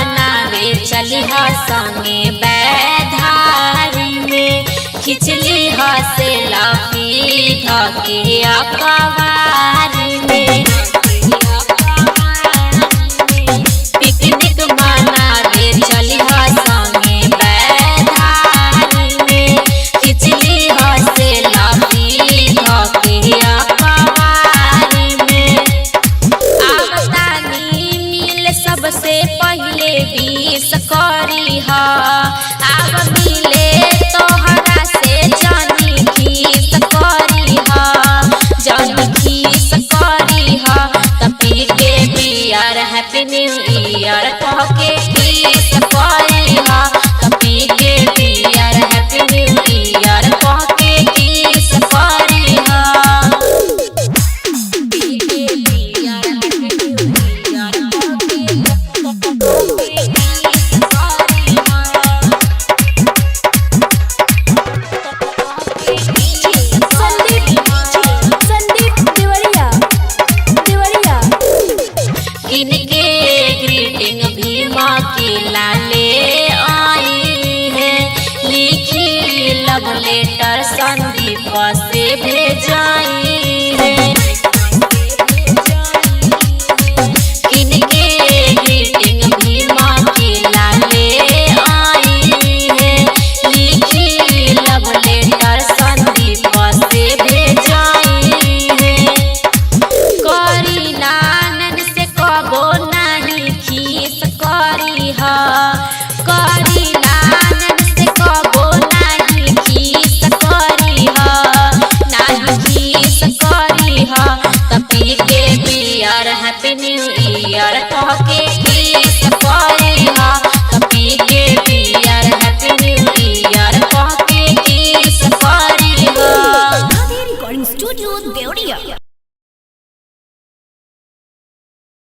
चलिहा संगे बैधारी में खिचली हसे लाफी धके अकवारी में पिकनिक मनावे चलिहा संगे बैधारी में खिचली हसे लाफी धके अकवारी में आवतानी मिल सबसे पहले बीस करी हा आब मिले तोहरा से जानी खीस करी हा जानी खीस करी हा तब पी के बियर हैप्पी न्यू ईयर कह के